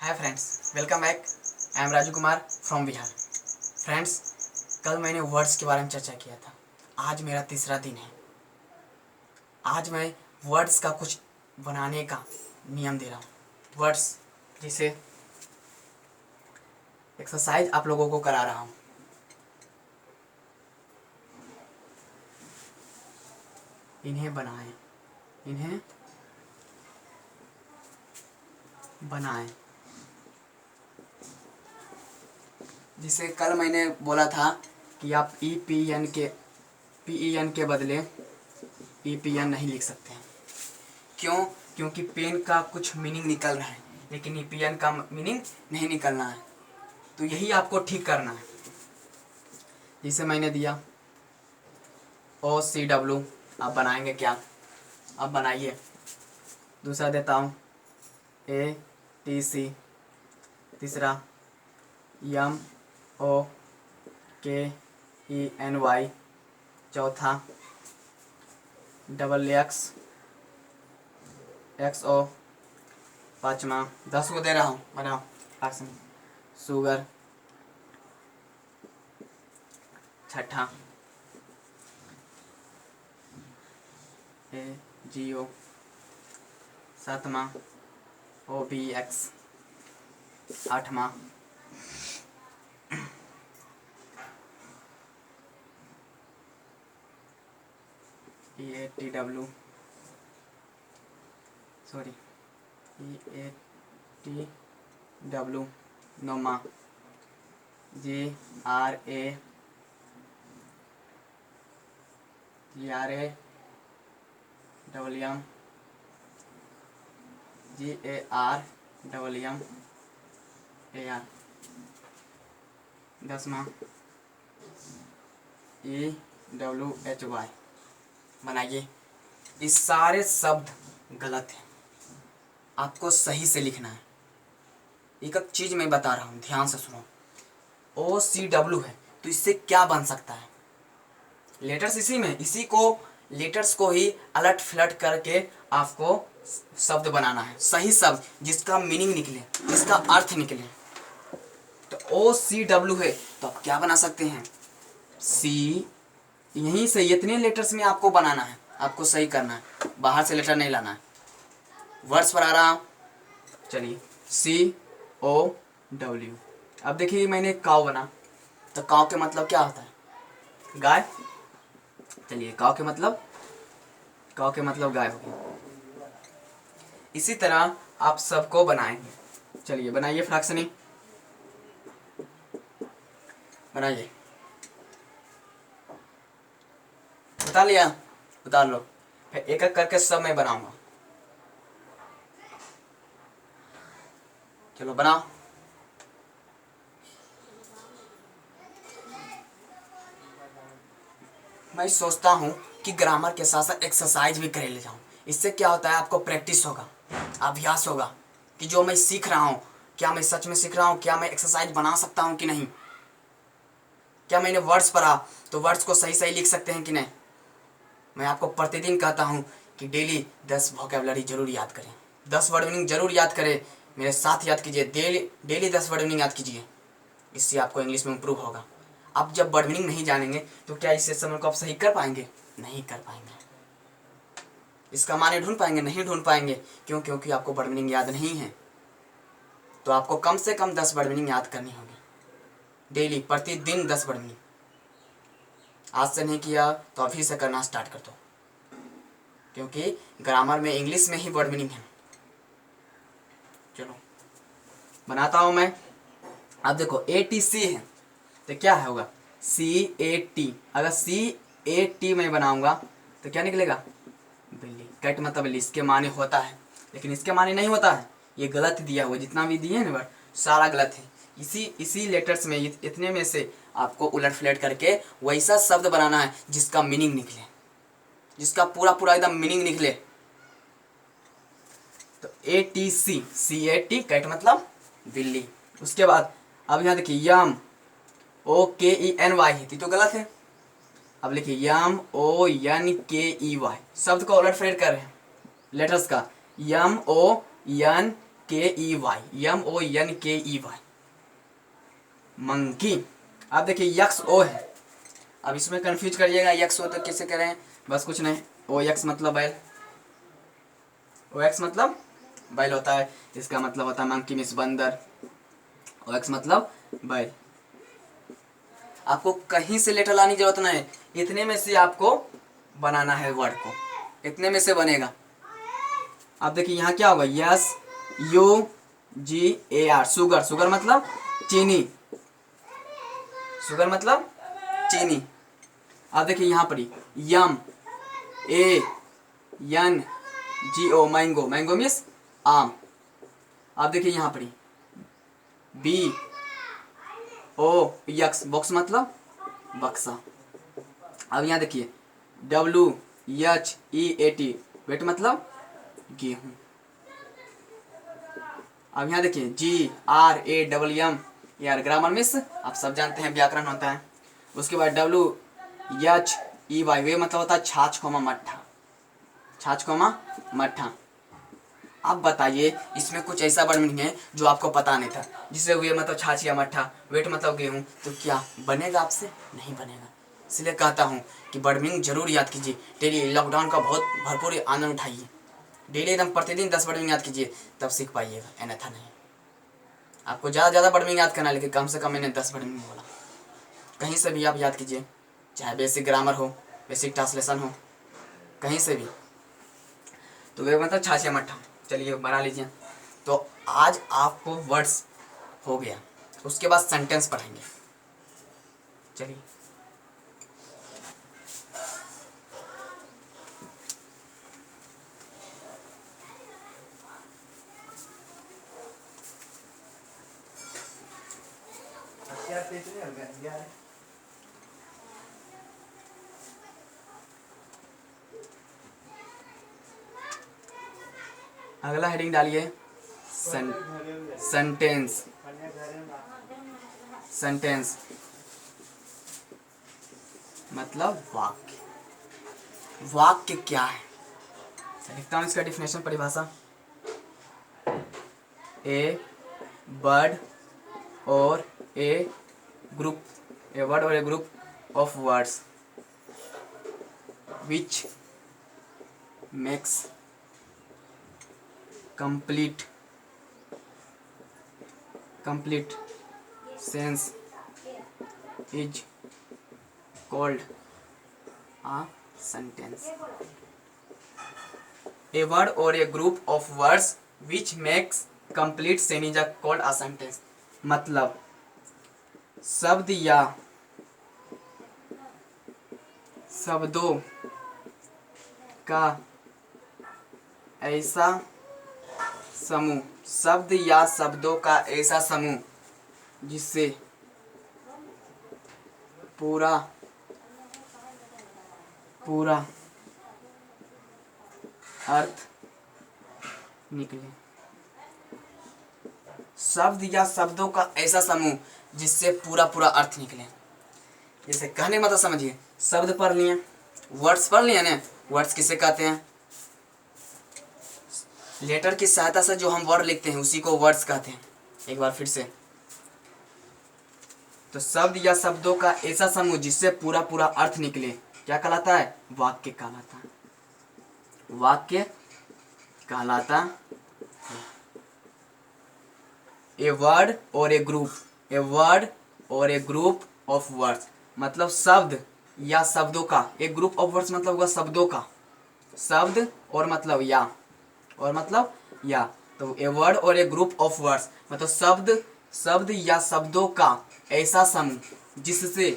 Hi friends, welcome back. I am Raju Kumar from Bihar. Friends, कल मैंने words के बारे में चर्चा किया था। आज मेरा तीसरा दिन है। आज मैं वर्ड्स का कुछ बनाने का नियम दे रहा हूँ। वर्ड्स जिसे एक्सरसाइज आप लोगों को करा रहा हूँ। इन्हें बनाएं, इन्हें बनाएं। जिसे कल मैंने बोला था कि आप पी ई एन के बदले EPN नहीं लिख सकते हैं। क्यों? क्योंकि पेन का कुछ मीनिंग निकल रहा है, लेकिन EPN का मीनिंग नहीं निकलना है। तो यही आपको ठीक करना है। जिसे मैंने दिया OCW, आप बनाएंगे क्या? आप बनाइए। दूसरा देता हूँ ATC, तीसरा MOKENY, चौथा XXO, पाँचवा 10 को दे रहा हूँ, बनाओ एक्शन। शुगर, छठा AGO, सातवां OBX, आठवां EATW, नौवां GRAMMAR, 10वां EWHY। बनाइए। इस सारे शब्द गलत हैं, आपको सही से लिखना है। एक एक चीज मैं बता रहा हूँ, ध्यान से सुनो। OCW है तो इससे क्या बन सकता है? लेटर्स लेटर्स को ही अलट फ्लट करके आपको शब्द बनाना है, सही शब्द जिसका मीनिंग निकले, जिसका अर्थ निकले। तो OCW है तो आप क्या बना सकते हैं? सी, यहीं से इतने लेटर्स में आपको बनाना है, आपको सही करना है, बाहर से लेटर नहीं लाना है। वर्ड्स पर आ रहा हूं, चलिए। COW। अब देखिए मैंने काव बना, तो काव के मतलब क्या होता है? गाय। चलिए, काव के मतलब गाय हो गई। इसी तरह आप सबको बनाएंगे। चलिए बनाइए, फ्रैक्शनिंग बनाइए। बता लिया? उतार लो। फिर एक एक करके सब मैं बनाऊंगा। चलो बनाओ। मैं सोचता हूँ कि ग्रामर के साथ साथ एक्सरसाइज भी करे ले जाऊँ। इससे क्या होता है, आपको प्रैक्टिस होगा, अभ्यास होगा कि जो मैं सीख रहा हूँ क्या मैं सच में सीख रहा हूँ, क्या मैं एक्सरसाइज बना सकता हूँ कि नहीं, क्या मैंने वर्ड्स पढ़ा तो वर्ड्स को सही सही लिख सकते हैं कि नहीं। मैं आपको प्रतिदिन कहता हूँ कि डेली 10 वोकैबुलरी जरूर याद करें, 10 वर्ड मीनिंग जरूर याद करें। मेरे साथ याद कीजिए, डेली 10 वर्ड मीनिंग याद कीजिए। इससे आपको इंग्लिश में इम्प्रूव होगा। आप जब वर्ड मीनिंग नहीं जानेंगे तो क्या इस सेशन को आप सही कर पाएंगे? नहीं कर पाएंगे। इसका माने ढूंढ पाएंगे? नहीं ढूंढ पाएंगे। क्यों? क्योंकि आपको वर्ड मीनिंग याद नहीं है। तो आपको कम से कम 10 वर्ड मीनिंग याद करनी होगी डेली, प्रतिदिन 10 वर्ड मीनिंग। आज से नहीं किया तो अभी से करना स्टार्ट कर दो, क्योंकि ग्रामर में इंग्लिश में ही वर्ड मीनिंग है। चलो बनाता हूं मैं। अब देखो ATC है तो क्या है होगा? CAT। अगर CAT मैं बनाऊंगा तो क्या निकलेगा? बिल्ली। कैट मतलब बिल्ली। इसके माने होता है, लेकिन इसके माने नहीं होता है। ये गलत दिया हुआ, जितना भी दिए ना वर्ड सारा गलत है। इसी लेटर्स में, इतने में से आपको उलट फ्लट करके वैसा शब्द बनाना है जिसका मीनिंग निकले, जिसका पूरा पूरा एकदम मीनिंग निकले। तो ATC, CAT, कैट मतलब बिल्ली। उसके बाद अब यहाँ देखिए YOKENY है तो गलत है। अब लिखिए YONKEY, शब्द को उलट फेर कर रहे हैं लेटर्स का। YONKEY, KEY, MONKEY, monkey. अब देखिए यक्स ओ है, अब इसमें कंफ्यूज करिएगा यक्स ओ तो कैसे करें, बस कुछ नहीं, ओ यक्स मतलब बैल, ओ एक्स मतलब बैल होता है, इसका मतलब होता है मंकी मीन्स बंदर, ओ एक्स मतलब बैल। आपको कहीं से लेटर लाने की जरूरत नहीं, इतने में से आपको बनाना है वर्ड को, इतने में से बनेगा। अब देखिए यहाँ क्या होगा, SUGAR, शुगर, शुगर मतलब चीनी, शुगर मतलब चीनी। अब देखिए यहाँ पर MANGO, मैंगो, मैंगो मीन्स आम। अब देखिए यहाँ पर BOX, बॉक्स मतलब बक्सा। अब यहाँ देखिए WHEAT, वेट मतलब गेहूं। अब यहाँ देखिए GRAMM, यार ग्रामर मिस आप सब जानते हैं, व्याकरण होता है। उसके बाद WHEY, वे मतलब होता है छाछ कोमा मट्ठा, छाछ कोमा मट्ठा। अब बताइए इसमें कुछ ऐसा वर्ड मीनिंग है जो आपको पता नहीं था, जिससे वे मतलब छाछ या मट्ठा, वेट मतलब गेहूं, तो क्या बनेगा आपसे? नहीं बनेगा। इसलिए कहता हूँ कि वर्ड मीनिंग जरूर याद कीजिए, डेली लॉकडाउन का बहुत भरपूर आनंद उठाइए, डेली एकदम प्रतिदिन 10 वर्ड मीनिंग याद कीजिए, तब सीख पाइएगा, अन्यथा नहीं। आपको ज़्यादा वर्ड मीनिंग याद करना है, लेकिन कम से कम मैंने 10 वर्ड मीनिंग बोला। कहीं से भी आप याद कीजिए, चाहे बेसिक ग्रामर हो, बेसिक ट्रांसलेशन हो, कहीं से भी। तो वे मतलब छाछ या मट्ठा, चलिए बना लीजिए। तो आज आपको वर्ड्स हो गया, उसके बाद सेंटेंस पढ़ेंगे। चलिए अगला हेडिंग डालिए, सेंटेंस, सेंटेंस मतलब वाक्य। वाक्य क्या है? लिखता हूँ इसका डिफिनेशन, परिभाषा। ए वर्ड और ए ग्रुप, ए वर्ड और a group of words which makes complete sense is called a sentence. A word or a group of words which makes complete sense is called a sentence. मतलब शब्द या शब्दों का ऐसा समूह, शब्द या शब्दों का ऐसा समूह जिससे पूरा अर्थ निकले। शब्द या शब्दों का ऐसा समूह जिससे पूरा अर्थ निकले। जैसे कहने मतलब समझिए, शब्द पढ़ लिए, वर्ड्स पढ़ लिए ना, वर्ड्स किसे कहते हैं? लेटर की सहायता से जो हम वर्ड लिखते हैं उसी को वर्ड्स कहते हैं। एक बार फिर से, तो शब्द या शब्दों का ऐसा समूह जिससे पूरा अर्थ निकले क्या कहलाता है? वाक्य कहलाता है, वाक्य कहलाता है। ए वर्ड और ए ग्रुप, ए वर्ड और ए ग्रुप ऑफ वर्ड्स मतलब शब्द या शब्दों का, एक ग्रुप ऑफ वर्ड्स मतलब हुआ शब्दों का, शब्द और मतलब या, और मतलब या, तो ए वर्ड और ए ग्रुप ऑफ वर्ड्स मतलब शब्द या शब्दों का ऐसा समूह जिससे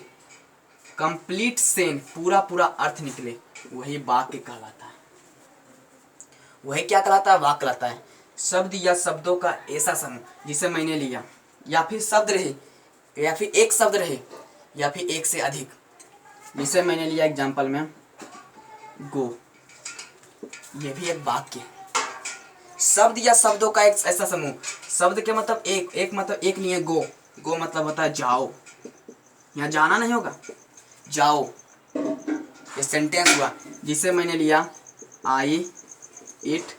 कंप्लीट सेंस पूरा अर्थ निकले, वही वाक्य कहलाता है। वही क्या कहलाता है? वाक्य कहलाता है। शब्द या शब्दों का ऐसा समूह जिसे मैंने लिया, या फिर शब्द रहे, या फिर एक शब्द रहे, या फिर एक से अधिक, जिसे मैंने लिया एग्जाम्पल में गो, ये भी एक वाक्य है। शब्द या शब्दों का एक ऐसा समूह, शब्द के मतलब एक मतलब एक लिए गो मतलब होता है जाओ, यहाँ जाना नहीं होगा, जाओ, ये सेंटेंस हुआ। जिसे मैंने लिया I eat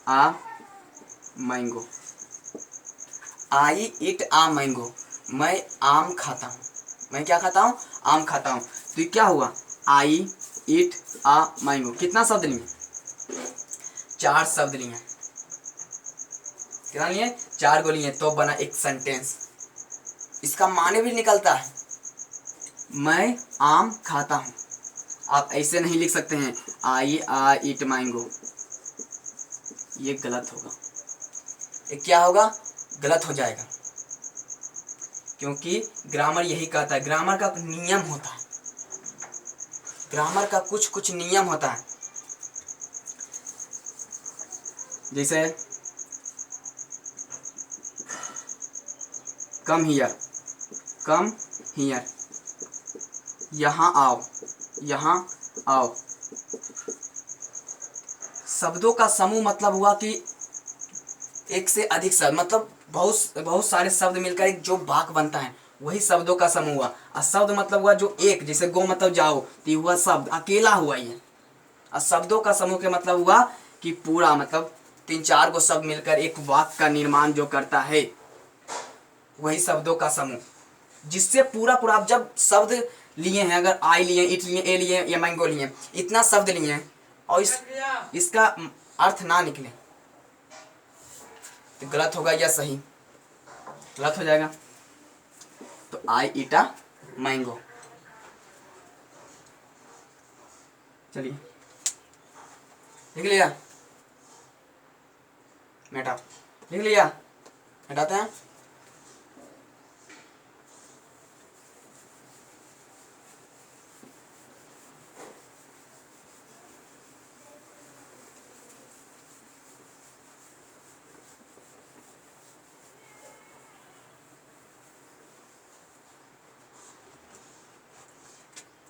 a mango, I eat a mango, मैं आम खाता हूँ। मैं क्या खाता हूँ? आम खाता हूँ। तो ये क्या हुआ? आई ईट आ मैंगो। कितना शब्द लिए? 4 शब्द लिए। कितना लिए? 4 को लिए, तो बना एक सेंटेंस। इसका माने भी निकलता है, मैं आम खाता हूँ। आप ऐसे नहीं लिख सकते हैं आई आ ईट मैंगो, ये गलत होगा। ये क्या होगा? गलत हो जाएगा, क्योंकि ग्रामर यही कहता है। ग्रामर का नियम होता है, ग्रामर का कुछ कुछ नियम होता है। जैसे कम हियर, कम हियर, यहाँ आओ, यहाँ आओ। शब्दों का समूह मतलब हुआ कि एक से अधिक शब्द, मतलब बहुत बहुत सारे शब्द मिलकर एक जो वाक्य बनता है, वही शब्दों का समूह हुआ। और शब्द मतलब हुआ जो एक, जैसे गो मतलब जाओ, तो ये हुआ शब्द, अकेला हुआ ये। और शब्दों का समूह के मतलब हुआ कि पूरा, मतलब 3-4 गो शब्द मिलकर एक वाक्य का निर्माण जो करता है, वही शब्दों का समूह। जिससे पूरा पूरा आप जब शब्द लिए हैं, अगर आई लिए, इट लिए, ए लिए या मैंगो लिए, इतना शब्द लिए हैं और इसका अर्थ ना निकले तो गलत होगा या सही? गलत हो जाएगा। तो आई ईटा मैंगो। चलिए लिख लिया? मेटा लिख लिया? हटाते हैं।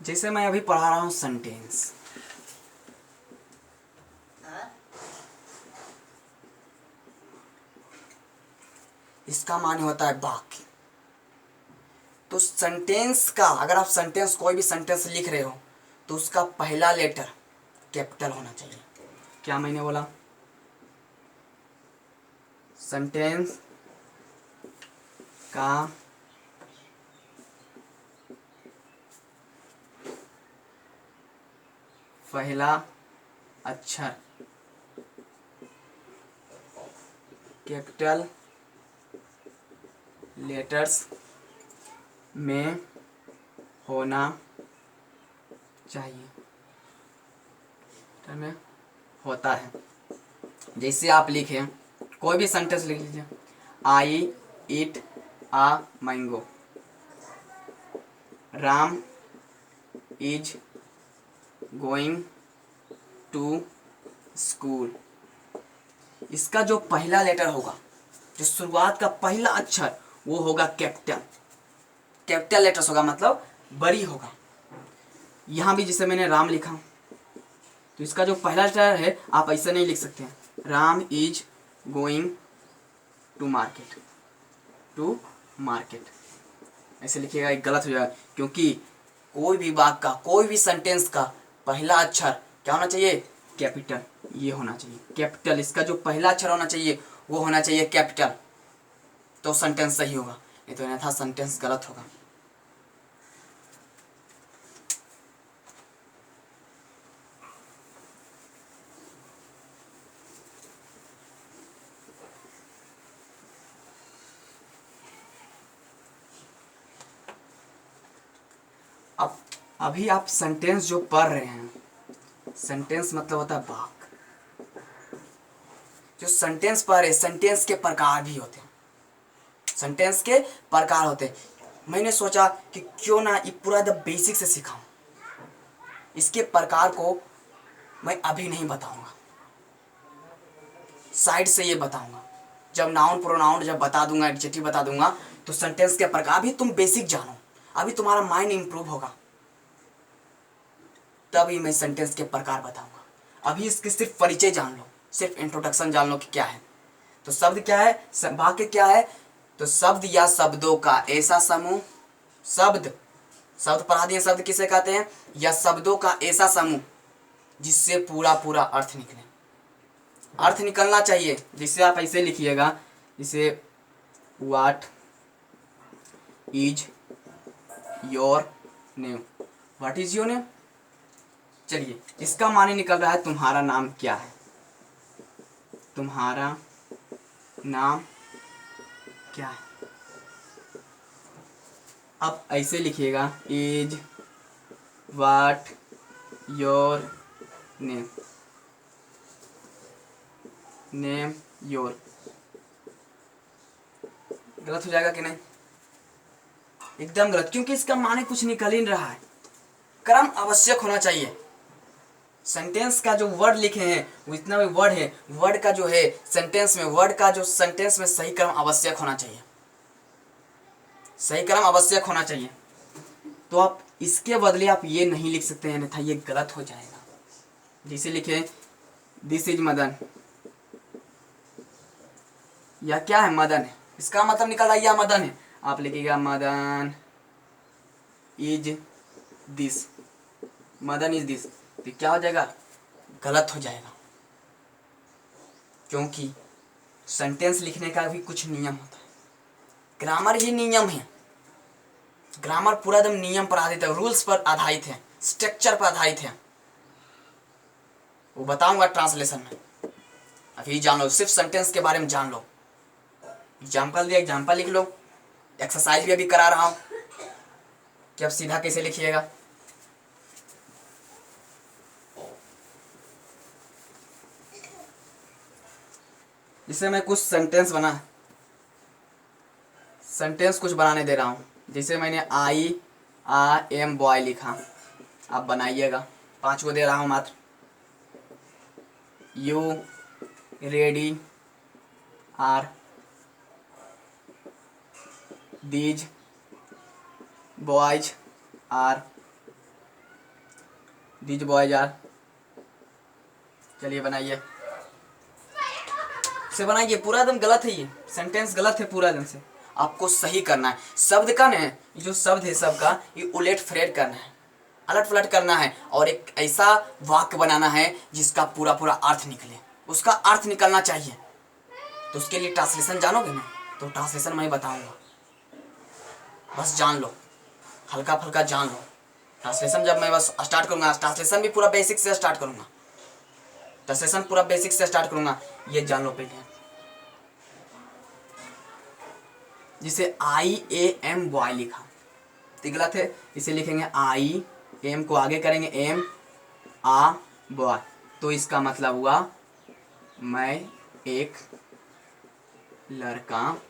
जैसे मैं अभी पढ़ा रहा हूं सेंटेंस, इसका माने होता है वाक्य। तो सेंटेंस का, अगर आप सेंटेंस, कोई भी सेंटेंस लिख रहे हो, तो उसका पहला लेटर कैपिटल होना चाहिए। क्या मैंने बोला? सेंटेंस का पहला अक्षर कैपिटल लेटर्स में होना चाहिए, में होता है। जैसे आप लिखें, कोई भी सेंटेंस लिख लीजिए, I eat a mango, Ram is going to school. इसका जो पहला लेटर होगा, जो शुरुआत का पहला अक्षर, वो होगा कैपिटल। कैपिटल लेटर्स होगा, मतलब बड़ी होगा। यहां भी जैसे मैंने राम लिखा, तो इसका जो पहला लेटर है, आप ऐसे नहीं लिख सकते हैं, Ram is going to market, to market ऐसे लिखिएगा, एक गलत हो जाएगा। क्योंकि कोई भी वाक्य का, कोई भी सेंटेंस का पहला अक्षर क्या होना चाहिए? कैपिटल। ये होना चाहिए कैपिटल। इसका जो पहला अक्षर होना चाहिए वो होना चाहिए कैपिटल, तो सेंटेंस सही होगा, नहीं तो अन्यथा सेंटेंस गलत होगा। अब अभी आप सेंटेंस जो पढ़ रहे हैं, सेंटेंस मतलब होता है वाक्य। जो सेंटेंस पढ़ रहे, सेंटेंस के प्रकार भी होते हैं, सेंटेंस के प्रकार होते हैं। मैंने सोचा कि क्यों ना ये पूरा द बेसिक से सिखाऊं। इसके प्रकार को मैं अभी नहीं बताऊंगा, साइड से ये बताऊंगा। जब नाउन प्रोनाउन जब बता दूंगा, एडजेक्टिव बता दूंगा, तो सेंटेंस के प्रकार भी तुम बेसिक जानो, अभी तुम्हारा माइंड इंप्रूव होगा, तभी मैं सेंटेंस के प्रकार बताऊंगा। अभी इसके सिर्फ परिचय जान लो, सिर्फ इंट्रोडक्शन जान लो कि क्या है। तो शब्द क्या है, वाक्य क्या है? तो शब्द या शब्दों का ऐसा समूह, शब्द, शब्द पढ़ा दिए, शब्द किसे कहते हैं? या शब्दों का ऐसा समूह जिससे पूरा पूरा अर्थ निकले। अर्थ निकलना चाहिए। जिससे आप ऐसे लिखिएगा, जिसे what is your name, what is your name. चलिए इसका माने निकल रहा है तुम्हारा नाम क्या है, तुम्हारा नाम क्या है। अब ऐसे लिखिएगा is what your name, name your. गलत हो जाएगा कि नहीं, एकदम गलत, क्योंकि इसका माने कुछ निकल ही नहीं रहा है। क्रम आवश्यक होना चाहिए। सेंटेंस का जो वर्ड लिखे हैं वो इतना भी वर्ड है, वर्ड का जो है सेंटेंस में, वर्ड का जो सेंटेंस में सही क्रम आवश्यक होना चाहिए, सही क्रम आवश्यक होना चाहिए। तो आप इसके बदले आप ये नहीं लिख सकते हैं, अन्यथा ये गलत हो जाएगा। जैसे लिखे दिस इज मदन, या क्या है, मदन है, इसका मतलब निकल रहा है या मदन है। आप लिखिएगा Madan is this, Madan is this, तो क्या हो जाएगा, गलत हो जाएगा। क्योंकि सेंटेंस लिखने का भी कुछ नियम होता है, ग्रामर ही नियम है। ग्रामर पूरा एकदम नियम पर आधारित है, रूल्स पर आधारित है, स्ट्रक्चर पर आधारित है। वो बताऊंगा ट्रांसलेशन में, अभी जान लो, सिर्फ सेंटेंस के बारे में जान लो। एग्जाम्पल दिया, एग्जाम्पल लिख लो। एक्सरसाइज भी अभी करा रहा हूँ कि अब सीधा कैसे लिखिएगा। जिससे मैं कुछ सेंटेंस कुछ बनाने दे रहा हूँ। जैसे मैंने आई एम बॉय लिखा, आप बनाइएगा। 5 को दे रहा हूँ मात्र। You ready are, these boys are, these boys are. चलिए बनाइए, से बनाइए। पूरा एकदम गलत है, ये सेंटेंस गलत है पूरा एकदम से। आपको सही करना है। शब्द का न, जो शब्द है सबका, ये उलट फेरत करना है, अलट पलट करना है, और एक ऐसा वाक्य बनाना है जिसका पूरा पूरा अर्थ निकले, उसका अर्थ निकलना चाहिए। तो उसके लिए ट्रांसलेशन जानोगे ना, तो ट्रांसलेशन मैं बताऊंगा, बस जान लो, हल्का फुल्का जान लो। ट्रांसलेशन जब मैं बस स्टार्ट करूंगा, ट्रांसलेशन भी पूरा बेसिक से स्टार्ट करूंगा, ट्रांसलेशन पूरा बेसिक से स्टार्ट करूंगा, ये जान लो पहले। जिसे आई ए एम बॉय लिखा तो गलत है, इसे लिखेंगे आई, एम को आगे करेंगे, एम आ बॉय, तो इसका मतलब हुआ मैं एक लड़का हूँ।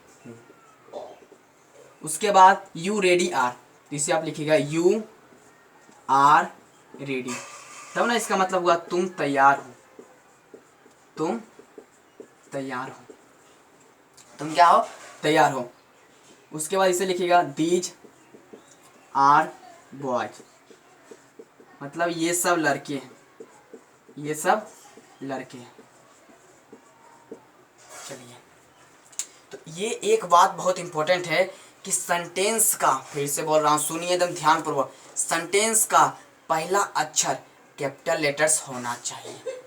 उसके बाद यू रेडी आर, तो इसे आप लिखिएगा यू आर रेडी, तब ना इसका मतलब हुआ तुम तैयार हो, तुम तैयार हो, तुम क्या हो, तैयार हो। उसके बाद इसे लिखिएगा दीज आर बॉयज, मतलब ये सब लड़के हैं, ये सब लड़के हैं। चलिए, तो ये एक बात बहुत इंपॉर्टेंट है कि सेंटेंस का, फिर से बोल रहा हूँ, सुनिए एकदम ध्यानपूर्वक, सेंटेंस का पहला अक्षर कैपिटल लेटर्स होना चाहिए।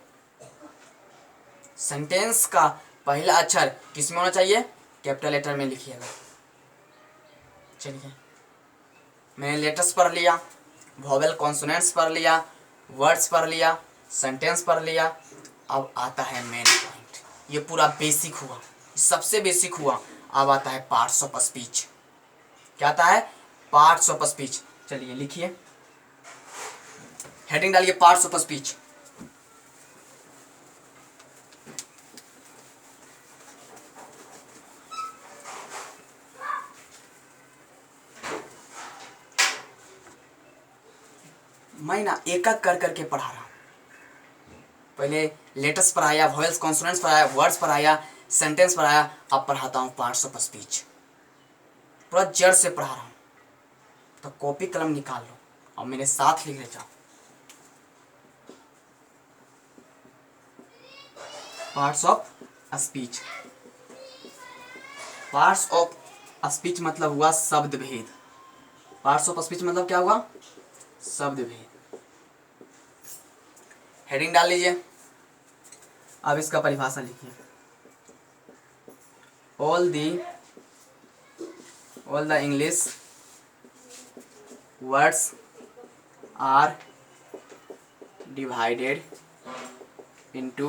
सेंटेंस का पहला अक्षर किस में होना चाहिए, कैपिटल लेटर में लिखिएगा। चलिए, मैंने लेटर्स पढ़ लिया, वोवेल कॉन्सोनेंट्स पढ़ लिया, वर्ड्स पढ़ लिया, सेंटेंस पढ़ लिया। अब आता है मेन पॉइंट, ये पूरा बेसिक हुआ, सबसे बेसिक हुआ। अब आता है पार्ट्स ऑफ स्पीच। क्या आता है, पार्ट्स ऑफ स्पीच। चलिए लिखिए, हेडिंग डालिए पार्ट्स ऑफ स्पीच। मैं ना एक एक कर करके पढ़ा रहा हूँ। पहले लेटर्स पढ़ाया, वॉवेल्स कॉन्सोनेंट्स पढ़ाया, वर्ड्स पढ़ाया, सेंटेंस पढ़ाया, अब पढ़ाता हूँ पार्ट्स ऑफ स्पीच। पूरा जड़ से पढ़ा रहा हूँ। तो कॉपी कलम निकाल लो और मेरे साथ लिख ले जाओ। Parts of speech. Parts of speech मतलब हुआ शब्द भेद। पार्ट्स ऑफ स्पीच मतलब क्या हुआ, शब्द भेद। हेडिंग डाल लीजिए। अब इसका परिभाषा लिखिए। All the all the English words are divided into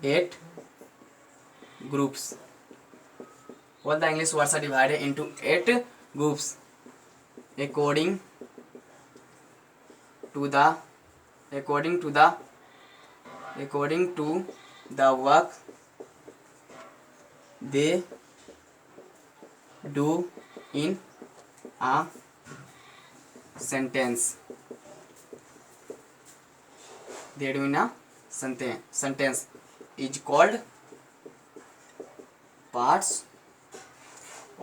8 groups. All the English words are divided into 8 groups according to the work they do in a sentence. They do in a sentence is called parts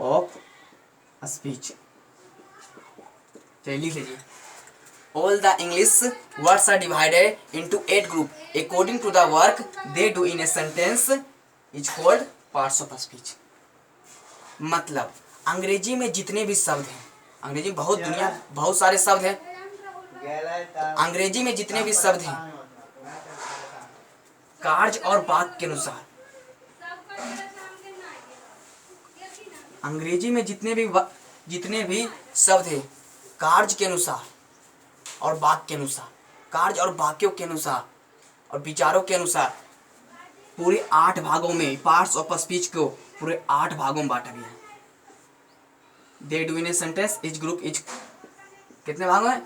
of speech. चलिए लिख लीजिए. All the English words are divided into 8 groups according to the work they do in a sentence is called parts of speech. मतलब अंग्रेजी में जितने भी शब्द हैं, अंग्रेजी में बहुत सारे शब्द हैं. अंग्रेजी में जितने भी शब्द हैं कार्य और वाक्य के अनुसार, अंग्रेजी में जितने भी शब्द हैं कार्य के अनुसार और वाक्य के अनुसार, कार्य और वाक्यों के अनुसार और विचारों के अनुसार पूरे 8 भागों में पार्ट्स ऑफ स्पीच को पूरे 8 भागों में बांटा गया है. They do in a sentence each group each कितने भागों में?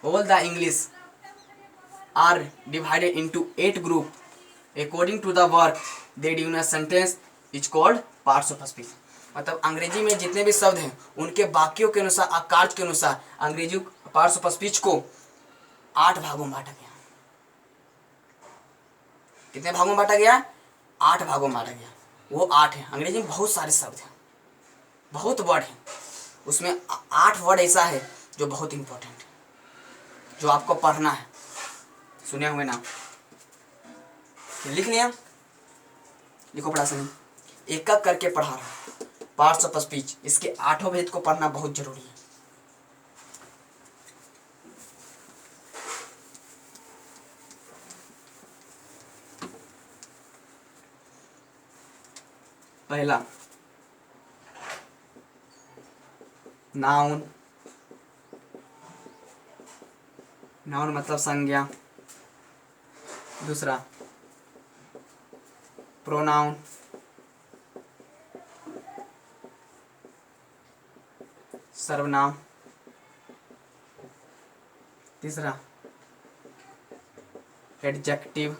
All the English are divided into 8 group according to the work they do in a sentence is called parts of speech. मतलब अंग्रेजी में जितने भी शब्द हैं उनके वाक्यों के अनुसार, कार्य के अनुसार अंग्रेजी पार्ट्स ऑफ स्पीच को 8 भागों में बांटा गया. कितने भागों में बांटा गया? 8 भागों में बांटा गया. वो 8 है. अंग्रेजी में बहुत सारे शब्द हैं, बहुत वर्ड हैं, उसमें 8 वर्ड ऐसा है जो बहुत इंपॉर्टेंट है, जो आपको पढ़ना है. सुने हुए ना? लिख लिया? लिखो पढ़ा सुनिए. एक एक करके पढ़ा रहा हूँ. पार्ट्स ऑफ स्पीच, इसके 8 भेद को पढ़ना बहुत जरूरी है. पहला नाउन. नाउन मतलब संज्ञा. दूसरा प्रोनाउन. सर्वनाम. तीसरा एडजेक्टिव.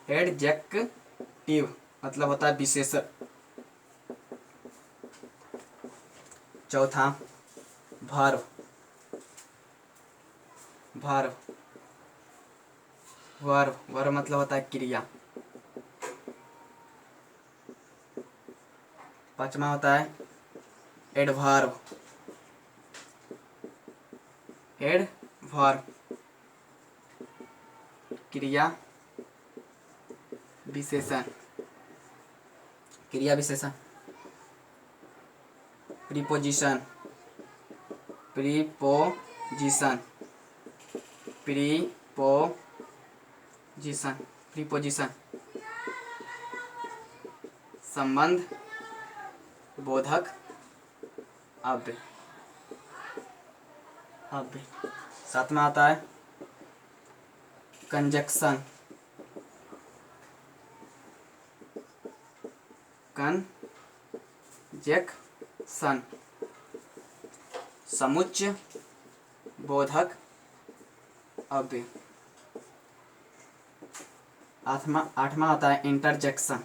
एडजेक्टिव मतलब होता है विशेषण. चौथा वर्ब. वर्ब मतलब होता है क्रिया. पांचवा होता है एडवर्ब. क्रिया विशेषण. प्रीपोजिशन. संबंध बोधक अव्यय. सातवां आता है कंजक्शन. समुच्चय बोधक अव्यय. आठवां आता है इंटरजेक्शन.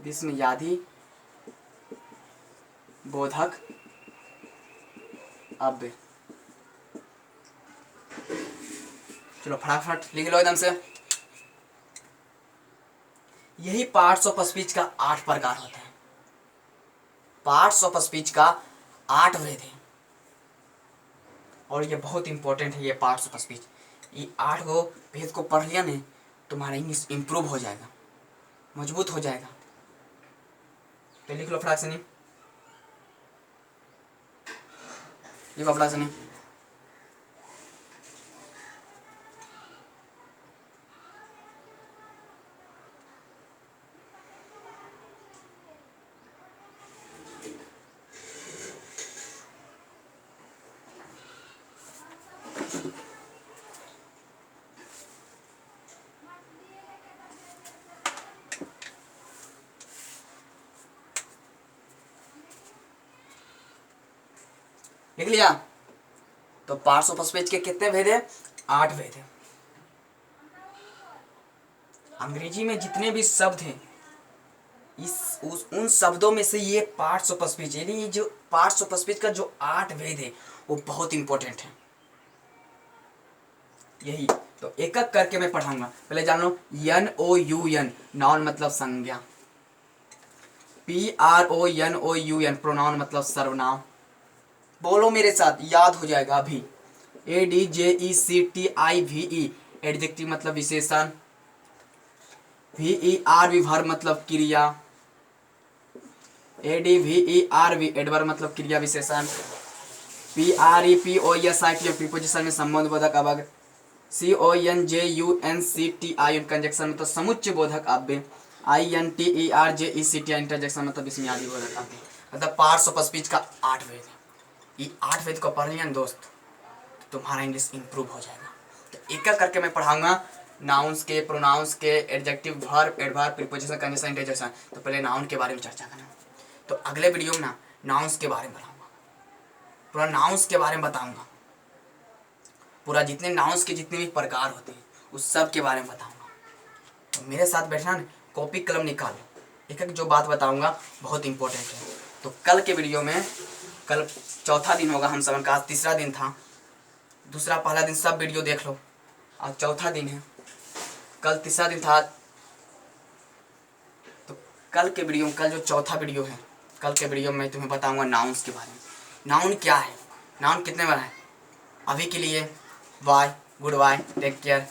विस्मयादि बोधक अव्यय. चलो फटाफट लिख लो एकदम से. यही पार्ट्स ऑफ स्पीच का 8 प्रकार होता है. पार्ट्स ऑफ स्पीच का 8 भेद है और ये बहुत इंपॉर्टेंट है. ये पार्ट्स ऑफ स्पीच, ये 8 को भेद को पढ़ लिया नहीं, तुम्हारा इंग्लिश इंप्रूव हो जाएगा, मजबूत हो जाएगा. तो लिख लो फटाक से नहीं, लिखो फटाक से नहीं। लिख लिया? तो पार्श्वफॉस्फेट के कितने भेद है? 8 भेद है। अंग्रेजी में जितने भी शब्द हैं उन शब्दों में से ये पार्श्वफॉस्फेट, यानी ये जो पार्श्वफॉस्फेट का जो 8 भेद है वो बहुत इंपॉर्टेंट है। यही तो एक एक करके मैं पढ़ाऊंगा। पहले जान लो, NOUN नाउन मतलब संज्ञा, PRONOUN प्रोनाउन मतलब सर्वनाम। बोलो मेरे साथ, याद हो जाएगा अभी। ADJECTIVE एडजेक्टिव मतलब विशेषण, VER विभर मतलब क्रिया, ADVERV एडवर्ब मतलब क्रिया विशेषण, PREPOSITM प्रीपोजिशन में संबंध बोधक अवग, CONJUNCTION कंजक्शन मतलब समुच्चय बोधक अव्यय, INTERJECTI इंटरजेक्शन मतलब इसमें आदि बोधक अव्यय। मतलब पार्श्वफॉस्फेट का 8 भेद है। ये 8 वेद को पढ़ लिया ना दोस्त, तो तुम्हारा इंग्लिश इंप्रूव हो जाएगा। तो एक एक करके मैं पढ़ाऊंगा, नाउन्स के, प्रोनाउंस के, adjective, verb, adverb, preposition, conjunction, interjection. तो पहले नाउन के बारे में चर्चा करना। तो अगले वीडियो में ना नाउन्स के बारे में बताऊंगा, पूरा नाउन्स के बारे में बताऊंगा, पूरा जितने नाउन्स के जितने भी प्रकार होते हैं उस सब के बारे में बताऊंगा। तो मेरे साथ बैठना ना, कॉपी कलम निकालो, एक एक जो बात बताऊंगा बहुत इंपॉर्टेंट है। तो कल के वीडियो में, कल चौथा दिन होगा हम सबन का, आज तीसरा दिन था, दूसरा पहला दिन सब वीडियो देख लो, आज चौथा दिन है, कल तीसरा दिन था। तो कल के वीडियो में, कल जो चौथा वीडियो है, कल के वीडियो में मैं तुम्हें बताऊंगा नाउन्स के बारे में। नाउन क्या है, नाउन कितने बार है। अभी के लिए bye, good bye, take care.